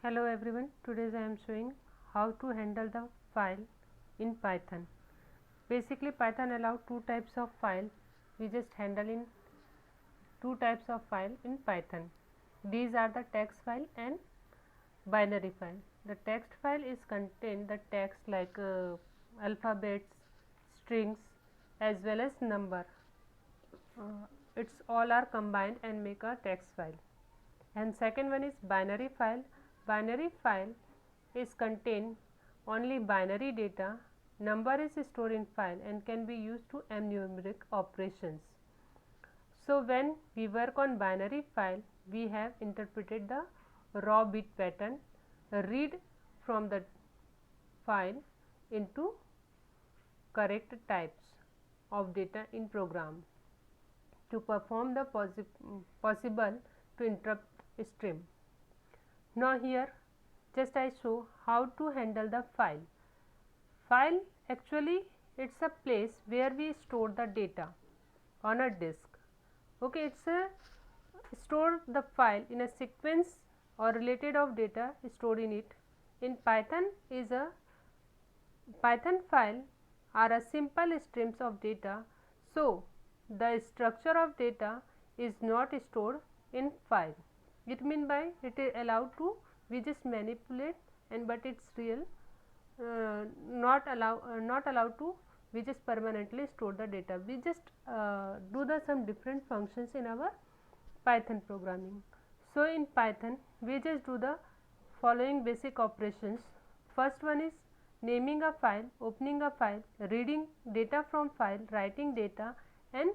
Hello everyone, today I am showing how to handle the file in Python. Basically Python allows two types of file. We just handle in two types of file in Python. These are the text file and binary file. The text file is contain the text like alphabets, strings as well as number. It's all are combined and make a text file. And second one is binary file. Binary file is contain only binary data. Number is stored in file and can be used to numeric operations. So when we work on binary file, we have interpreted the raw bit pattern, read from the file into correct types of data in program to perform the possible to interrupt stream. Now here just I show how to handle the file. File actually it's a place where we store the data on a disk. Okay, it's a store the file in a sequence or related of data stored in it. In Python is a Python file are a simple streams of data, so the structure of data is not stored in file. It mean by it is allowed to we just manipulate and but it's real not allowed to we just permanently store the data. We just do the some different functions in our Python programming. So in Python we just do the following basic operations. First one is naming a file, opening a file, reading data from file, writing data and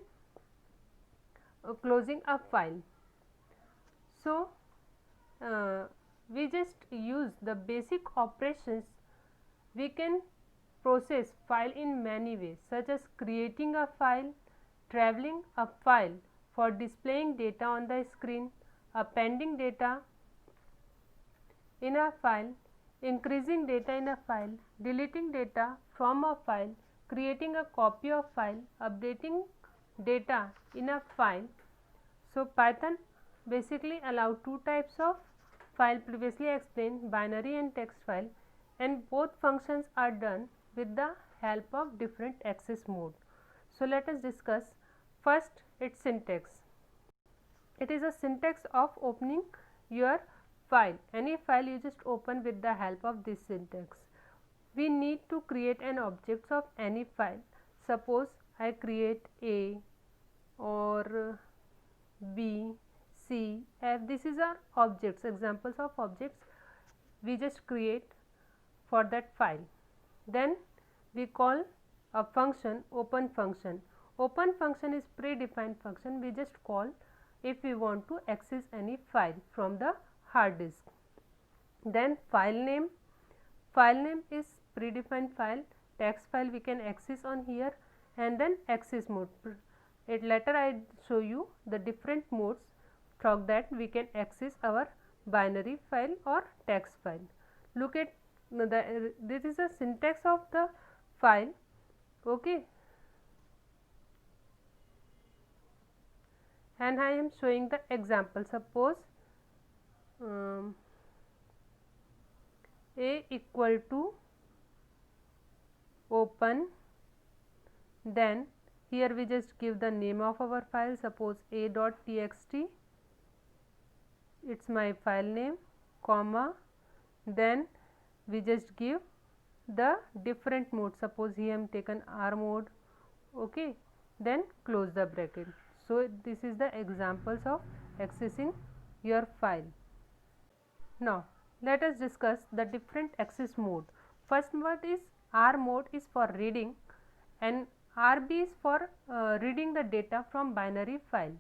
closing a file. So we just use the basic operations. We can process file in many ways such as creating a file, traveling a file for displaying data on the screen, appending data in a file, increasing data in a file, deleting data from a file, creating a copy of file, updating data in a file. So Python basically allow two types of file previously explained, binary and text file, and both functions are done with the help of different access mode. So let us discuss first its syntax. It is a syntax of opening your file. Any file you just open with the help of this syntax. We need to create an object of any file. Suppose I create A or B, C, F. This is our objects, examples of objects we just create for that file. Then we call a function open function. Open function is predefined function we just call if we want to access any file from the hard disk. Then file name is predefined file, text file we can access on here, and then access mode. Later I show you the different modes through that we can access our binary file or text file. Look at this is a syntax of the file. Okay, and I am showing the example. Suppose A equal to open, then here we just give the name of our file. Suppose a.txt, it's my file name, comma, then we just give the different mode. Suppose here I am taken R mode. Okay, then close the bracket. So this is the examples of accessing your file. Now let us discuss the different access mode. First one is R mode is for reading and RB is for reading the data from binary file.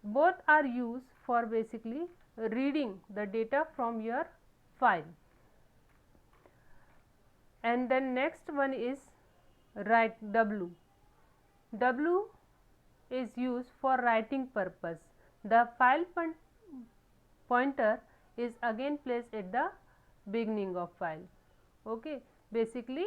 Both are used for basically reading the data from your file. And then next one is write W. W is used for writing purpose. The file pointer is again placed at the beginning of file. Okay, basically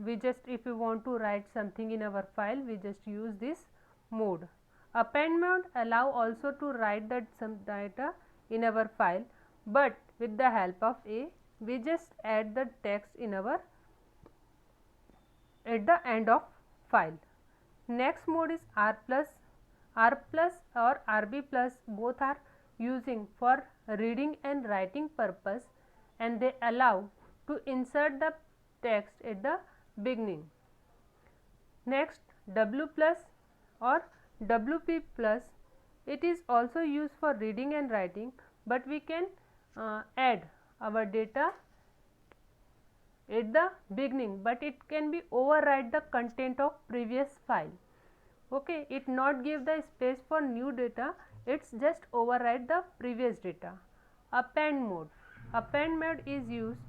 we just if we want to write something in our file we just use this mode. Append mode allow also to write that some data in our file, but with the help of A we just add the text in our at the end of file. Next mode is R plus or RB plus, both are using for reading and writing purpose, and they allow to insert the text at the beginning. Next W plus or WP plus, it is also used for reading and writing, but we can add our data at the beginning, but it can be overwrite the content of previous file. Okay, it not give the space for new data, it's just overwrite the previous data. Append mode is used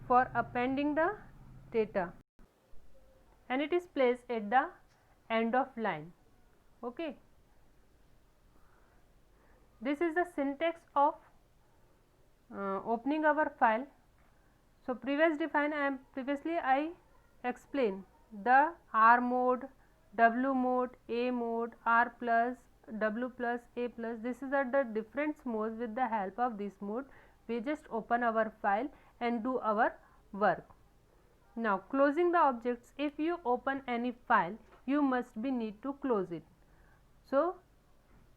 for appending the data, and it is placed at the end of line. Okay, this is the syntax of opening our file. So previously I explained the R mode, W mode, A mode, R plus, W plus, A plus. This is are the different modes. With the help of this mode we just open our file and do our work. Now closing the objects, if you open any file you must be need to close it. So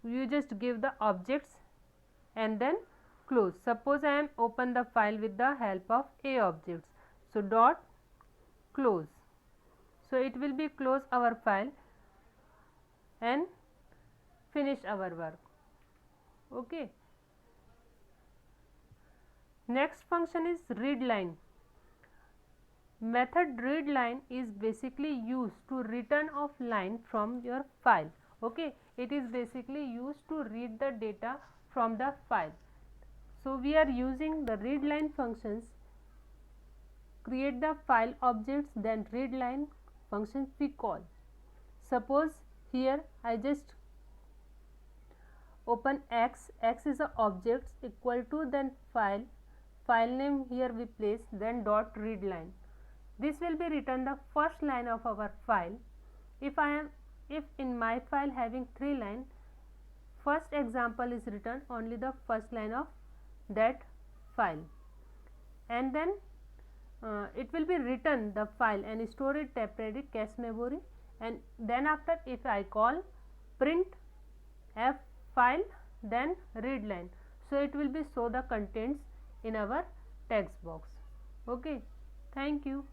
you just give the objects and then close. Suppose I am open the file with the help of A objects. So dot close. So it will be close our file and finish our work. Okay. Next function is read line. Method read line is basically used to return of line from your file. Okay, it is basically used to read the data from the file. So we are using the read line functions, create the file objects, then read line functions we call. Suppose here I just open X is a objects equal to then file name here we place, then dot read line. This will be written the first line of our file. If in my file having 3 lines, first example is written only the first line of that file, and then it will be written the file and store it temporary cache memory, and then after if I call print f file then read line, so it will be show the contents in our text box. Okay, thank you.